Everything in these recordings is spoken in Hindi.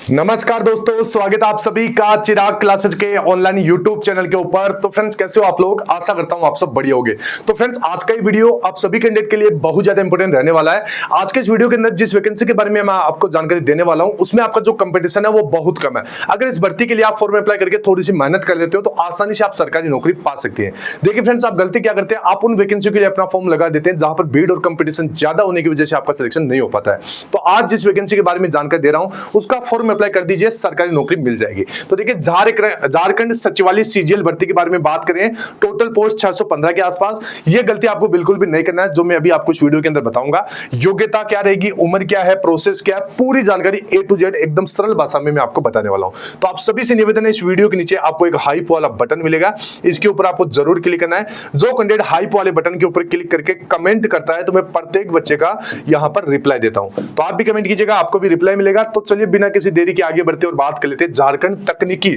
नमस्कार दोस्तों, स्वागत है आप सभी का चिराग क्लासेस के ऑनलाइन यूट्यूब चैनल के ऊपर। तो फ्रेंड्स, कैसे हो आप लोग? आशा करता हूं आप सब बढ़िया होंगे। तो फ्रेंड्स, आज का ये वीडियो आप सभी कैंडिडेट के लिए बहुत ज्यादा इंपॉर्टेंट रहने वाला है। आज के इस वीडियो के अंदर जिस वैकेंसी के बारे में मैं आपको जानकारी देने वाला हूं, उसमें आपका जो कंपटीशन है वो बहुत कम है। अगर इस भर्ती के लिए आप फॉर्म अप्लाई करके थोड़ी सी मेहनत कर लेते हो तो आसानी से आप सरकारी नौकरी पा सकते हैं। देखिए फ्रेंड्स, आप गलती क्या करते हैं, आप उन वैकेंसी के लिए अपना फॉर्म लगा देते हैं जहां पर भीड़ और कंपटीशन ज्यादा होने की वजह से आपका सिलेक्शन नहीं हो पाता है। तो आज जिस वैकेंसी के बारे में जानकारी दे रहा हूं, उसका फॉर्म अप्लाई कर दीजिए, सरकारी नौकरी मिल जाएगी। तो देखिए, झारखंड सचिवालय सीजीएल भर्ती के बारे में बात करें, टोटल पोस्ट 615 के आसपास। ये गलती आपको बिल्कुल भी नहीं करना है, जो मैं अभी आपको इस वीडियो के अंदर बताऊंगा। योग्यता क्या रहेगी, उम्र क्या है, प्रोसेस क्या है, पूरी जानकारी ए टू जेड एकदम सरल भाषा में मैं आपको बताने वाला हूं। तो आप सभी से निवेदन है, इस वीडियो के नीचे आपको एक हाइप वाला बटन मिलेगा, इसके ऊपर आपको जरूर क्लिक करना है। जो कैंडिडेट हाइप वाले बटन के ऊपर क्लिक करके कमेंट करता है तो मैं प्रत्येक बच्चे का यहां पर रिप्लाई देता हूं। तो आप भी कमेंट कीजिएगा, आपको भी रिप्लाई मिलेगा। तो चलिए बिना किसी देरी के आगे बढ़ते और बात कर लेते हैं झारखंड तकनीकी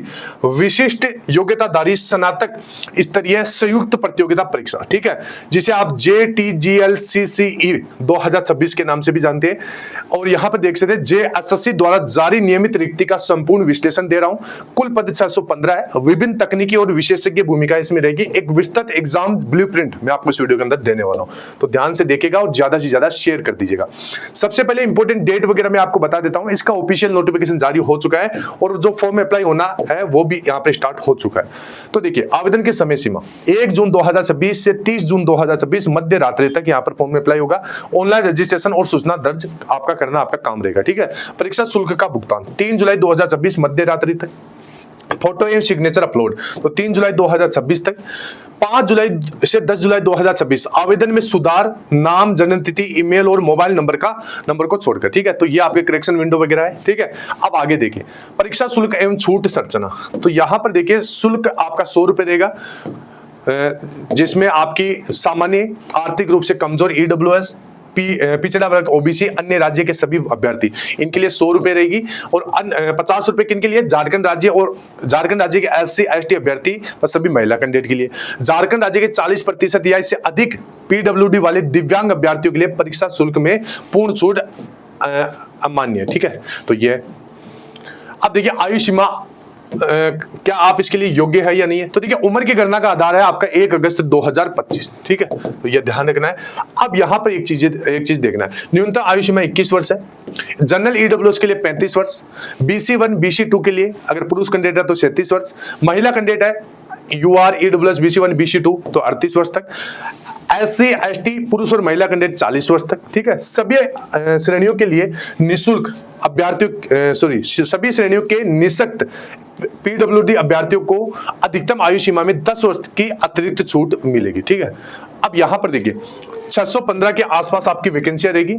विशिष्ट योग्यताधारी स्नातक स्तरीय संयुक्त प्रतियोगिता परीक्षा, ठीक है, जिसे आप JTGLCCE 2026 के नाम से भी जानते हैं। और यहां पर देख सकते हैं JSSC द्वारा जारी नियमित रिक्ति का संपूर्ण विश्लेषण दे रहा हूं। कुल पद 615 है। विभिन्न तकनीकी और विशेषज्ञ भूमिका इसमें रहेगी। एक विस्तृत एग्जाम ब्लूप्रिंट मैं आपको इस वीडियो के अंदर देने वाला हूं, तो ध्यान से देखिएगा और ज्यादा से ज्यादा शेयर कर दीजिएगा। सबसे पहले इंपॉर्टेंट डेट वगैरह मैं आपको बता देता हूं। इसका ऑफिशियल नोटिफिकेशन जारी हो चुका है और जो फॉर्म अप्लाई होना है वो भी यहां पे स्टार्ट हो चुका है। तो देखिए, आवेदन की समय सीमा 1 जून 2026 से 30 जून 2026 मध्य रात्रि तक यहां पर फॉर्म अप्लाई होगा। ऑनलाइन रजिस्ट्रेशन और सूचना दर्ज आपका करना आपका काम रहेगा, ठीक है। परीक्षा शुल्क का भुगतान 3 जुलाई 2026 मध्य रात्रि तक। फोटो एवं सिग्नेचर अपलोड तो 3 जुलाई 2026 तक। 5 जुलाई से 10 जुलाई 2026 आवेदन में सुधार, नाम, जन्म तिथि, ईमेल और मोबाइल नंबर को छोड़कर, ठीक है। तो ये आपके करेक्शन विंडो वगैरह है, ठीक है। अब आगे देखिए, परीक्षा शुल्क एवं छूट संरचना। तो यहां पर देखिए, शुल्क आपका 100 रुपए रहेगा, जिसमें आपकी सामान्य, आर्थिक रूप से कमजोर EWS, पिछड़ा वर्ग OBC, अन्य राज्य के सभी अभ्यर्थी, इनके लिए 100 रुपए रहेगी। और 50 रुपए किन के लिए, झारखंड राज्य के SC ST अभ्यर्थी और सभी महिला कैंडिडेट के लिए। झारखंड राज्य के 40% या इससे अधिक PWD वाले दिव्यांग अभ्यर्थियों के लिए परीक्षा शुल्क में पूर्ण छूट अमान्य, ठीक है। तो ये अब देखिए, आयु सीमा क्या आप इसके लिए योग्य है या नहीं है। तो देखिए, उम्र की गणना का आधार है आपका 1 अगस्त 2025, ठीक है। तो यह ध्यान रखना है। अब यहां पर एक चीज देखना है, न्यूनतम आयु सीमा 21 वर्ष है। जनरल EWS के लिए 35 वर्ष, BC1 BC2 के लिए अगर पुरुष कैंडिडेट है तो 37 वर्ष, महिला कैंडिडेट है UR EWS BC1 BC2 तो 38 वर्ष तक, SC ST पुरुष और महिला कैंडिडेट 40 वर्ष तक, ठीक है। सभी श्रेणियों के लिए निःशुल्क सभी श्रेणियों के निःशक्त PWD अभ्यर्थियों को अधिकतम आयु सीमा में 10 वर्ष की अतिरिक्त छूट मिलेगी, ठीक है। अब यहां पर देखिए, 615 के आसपास आपकी वैकेंसी रहेगी।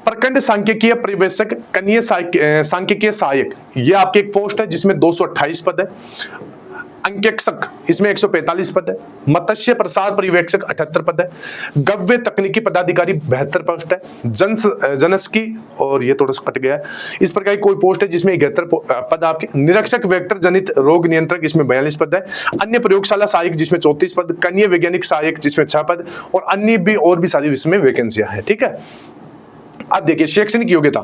प्रखंड सांख्यिकीय पर्यवेक्षक, कनीय सांख्यिकीय सहायक, यह आपकी एक पोस्ट है जिसमें 228 पद है। अंकेक्षक, इसमें 145 पद है। मत्स्य प्रसार पर्यवेक्षक 78 पद है। गव्य तकनीकी पदाधिकारी 72 पोस्ट है। जनस्की, और ये थोड़ा सा कट गया है, इस प्रकार की कोई पोस्ट है जिसमें 71 पद आपके। निरीक्षक वेक्टर जनित रोग नियंत्रक, इसमें 42 पद है। अन्य प्रयोगशाला सहायक जिसमें 34 पद। कनीय वैज्ञानिक सहायक जिसमें 6 पद, और अन्य भी और भी सारी इसमें वैकेंसियां हैं, ठीक है। अब देखिए, शैक्षणिक योग्यता,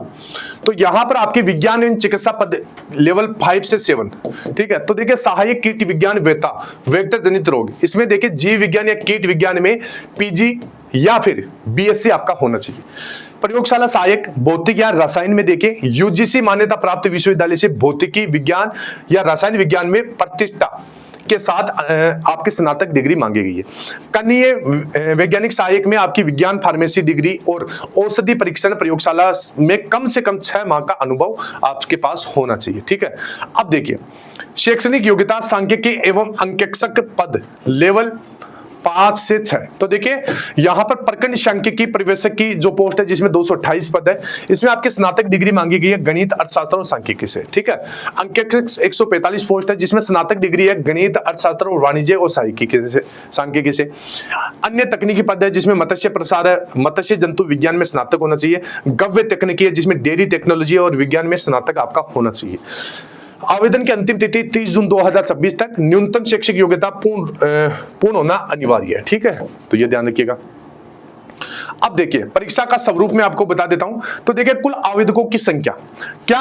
तो यहां पर आपके विज्ञान एवं चिकित्सा पद लेवल 5 से 7, ठीक है। तो देखिए, सहायक कीट विज्ञान वेक्टर जनित रोग, इसमें देखिए जीव विज्ञान या कीट विज्ञान में PG या फिर BSc आपका होना चाहिए। प्रयोगशाला सहायक भौतिक या रसायन में देखिए UGC मान्यता प्राप्त विश्वविद्यालय से भौतिकी विज्ञान या रसायन विज्ञान में प्रतिष्ठा के साथ आपकी स्नातक डिग्री मांगी गई है। कनीय वैज्ञानिक सहायक में आपकी विज्ञान फार्मेसी डिग्री और औषधि परीक्षण प्रयोगशाला में कम से कम 6 माह का अनुभव आपके पास होना चाहिए, ठीक है। अब देखिए, शैक्षणिक योग्यता सांख्यिकी एवं अंकेक्षक पद लेवल 5 से 6। तो देखिए, यहां पर प्रखंड सांख्यिकी पर्यवेक्षक की जो पोस्ट है जिसमें 228 पद है, इसमें आपकी स्नातक डिग्री मांगी गई है गणित, अर्थशास्त्र और सांख्यिकी से, ठीक है। अंकेक्षक 145 पोस्ट है जिसमें स्नातक डिग्री है गणित, अर्थशास्त्र और वाणिज्य और सांख्यिकी से। अन्य तकनीकी पद है जिसमें मत्स्य प्रसार है, मत्स्य जंतु विज्ञान में स्नातक होना चाहिए। गव्य तकनीकी है जिसमें डेयरी टेक्नोलॉजी और विज्ञान में स्नातक आपका होना चाहिए। आवेदन की अंतिम तिथि 30 जून 2026 तक। न्यूनतम शैक्षिक योग्यता पूर्ण होना अनिवार्य है, ठीक है। तो ये ध्यान रखिएगा। अब देखिए परीक्षा का स्वरूप में आपको बता देता हूं। तो देखिए कुल आवेदकों की संख्या, क्या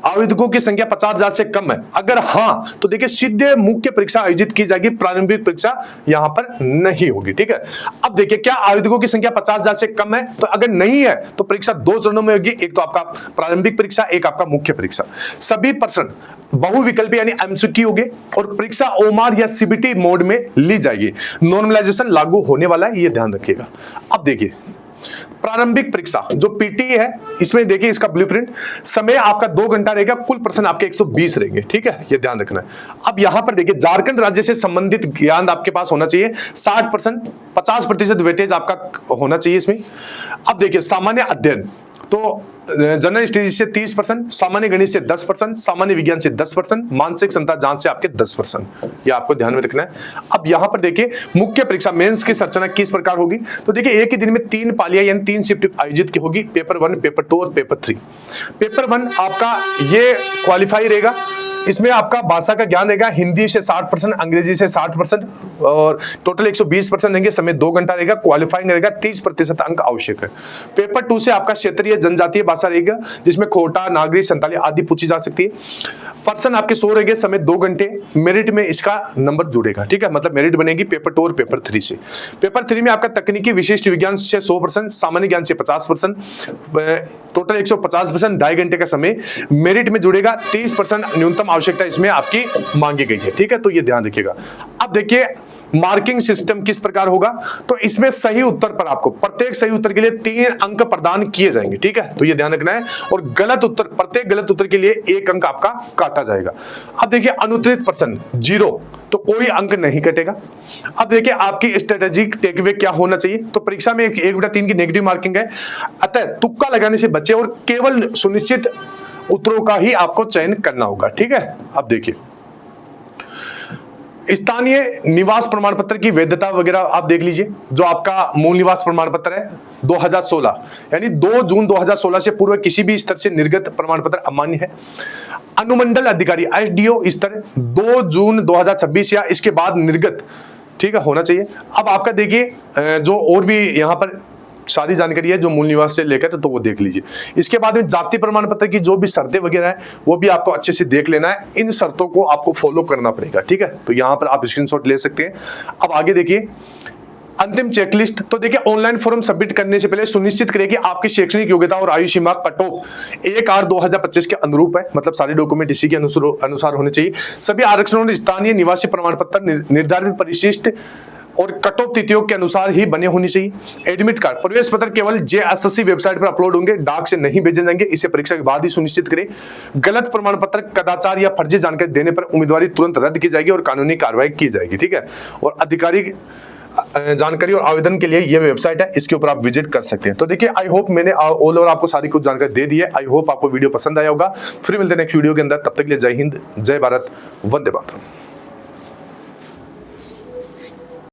आवेदकों की संख्या 50,000 से कम है? अगर हाँ तो देखिए सीधे मुख्य परीक्षा आयोजित की जाएगी, प्रारंभिक परीक्षा यहां पर नहीं होगी। ठीक है, अब देखिए क्या आवेदकों की संख्या 50,000 से कम है? तो अगर नहीं है तो परीक्षा 2 चरणों में होगी, एक तो आपका प्रारंभिक परीक्षा, एक आपका मुख्य परीक्षा। सभी प्रश्न बहुविकल्पी यानी एमसीक्यू होंगे और परीक्षा ओमार या सीबीटी मोड में ली जाएगी। नॉर्मलाइजेशन लागू होने वाला है, ये ध्यान रखिएगा। अब देखिए प्रारंभिक परीक्षा जो पीटी है, इसमें देखिए इसका ब्लूप्रिंट, समय आपका 2 घंटा रहेगा, कुल प्रश्न आपके 120 रहेंगे। ठीक है, ये ध्यान रखना है। अब यहां पर देखिए झारखंड राज्य से संबंधित ज्ञान आपके पास होना चाहिए, 60%, 50% वेटेज आपका होना चाहिए इसमें। अब देखिए सामान्य अध्ययन, तो जनरल स्टडीज से 30%, सामान्य गणित से 10%, सामान्य विज्ञान से 10%, मानसिक क्षमता जांच से आपके 10%, ये आपको ध्यान में रखना है। अब यहां पर देखिए मुख्य परीक्षा मेंस की संरचना किस प्रकार होगी? तो देखिए एक ही दिन में 3 पालियां यानी 3 शिफ्ट आयोजित की होगी, पेपर 1, पेपर 2 और पेपर 3। पेपर 1 आपका ये क्वालिफाई रहेगा, इसमें आपका भाषा का ज्ञान रहेगा, हिंदी से 60%, अंग्रेजी से 60% और टोटल 120% देंगे, समय 2 घंटा रहेगा, क्वालिफाइंग रहेगा, 30% अंक आवश्यक है। पेपर 2 से आपका क्षेत्रीय जनजातीय भाषा रहेगा, जिसमें खोटा, नागरी, संताली आदि पूछी जा सकती है। पर्सन आपके 100 रहेंगे, समय 2 घंटे, मेरिट में इसका नंबर जुड़ेगा। ठीक है, मतलब मेरिट बनेगी पेपर 2 और पेपर 3 से। पेपर 3 में आपका तकनीकी विशिष्ट विज्ञान से 100%, सामान्य ज्ञान से 50%, टोटल 150%, 2.5 घंटे का समय मेरिट में जुड़ेगा, 30% न्यूनतम आवश्यकता इसमें आपकी मांगी गई है। ठीक है, तो ये ध्यान रखिएगा। अब देखिए मार्किंग सिस्टम किस प्रकार होगा? तो इसमें सही उत्तर पर आपको प्रत्येक सही उत्तर के लिए 3 अंक प्रदान किए जाएंगे। ठीक है, तो ये ध्यान रखना है। और गलत उत्तर, प्रत्येक गलत उत्तर के लिए 1 अंक आपका काटा जाएगा। अब देखिए अनुत्तरित प्रश्न 0, तो कोई अंक नहीं कटेगा। अब देखिए आपकी स्ट्रेटेजिक टेकअवे क्या होना चाहिए? तो परीक्षा में 1/3 की नेगेटिव मार्किंग है, अतः तुक्का लगाने से बचे और केवल सुनिश्चित उत्तरों का ही आपको चयन करना होगा। ठीक है, अब देखिए स्थानीय निवास प्रमाण पत्र की वैधता वगैरह आप देख लीजिए। जो आपका मूल निवास प्रमाण पत्र है 2016 यानी 2 जून 2016 से पूर्व किसी भी स्तर से निर्गत प्रमाण पत्र अमान्य है। अनुमंडल अधिकारी एसडीओ स्तर 2 जून 2026 या इसके बाद निर्गत, ठीक है, होना चाहिए। अब आपका देखिए जो और भी यहाँ पर सारी जानकारी है जो मूल निवास से लेकर, तो वो देख लीजिए। इसके बाद में जाति प्रमाण पत्र की जो भी शर्तें वगैरह है वो भी आपको अच्छे से देख लेना है। इन शर्तों को आपको फॉलो करना पड़ेगा। ठीक है, तो यहाँ पर आप स्क्रीनशॉट ले सकते हैं। अब आगे देखिए अंतिम चेकलिस्ट। तो देखिए ऑनलाइन फॉर्म सबमिट करने से पहले सुनिश्चित करें कि आपकी शैक्षणिक योग्यता और आयु सीमा कट ऑफ 1/8/2025 के अनुरूप है, मतलब सारे डॉक्यूमेंट इसी के अनुसार होने चाहिए। सभी आरक्षणों स्थानीय निवासी प्रमाण पत्र निर्धारित परिशिष्ट और कट ऑफ तिथियों के अनुसार ही बने होनी चाहिए। एडमिट कार्ड, प्रवेश पत्र केवल जेएसएससी वेबसाइट पर अपलोड होंगे, डाक से नहीं भेजे जाएंगे, इसे परीक्षा के बाद ही सुनिश्चित करें। गलत प्रमाण पत्र, कदाचार या फर्जी जानकारी देने पर उम्मीदवारी तुरंत रद्द की जाएगी और कानूनी कार्रवाई की जाएगी। ठीक है, और आधिकारिक जानकारी और आवेदन के लिए ये वेबसाइट है, इसके ऊपर आप विजिट कर सकते हैं। तो देखिए आई होप मैंने ऑल ओवर आपको सारी कुछ जानकारी दे दी है। आई होप आपको वीडियो पसंद आया होगा। फिर मिलते हैं नेक्स्ट वीडियो के अंदर, तब तक के लिए जय हिंद, जय भारत, वंदे मातरम।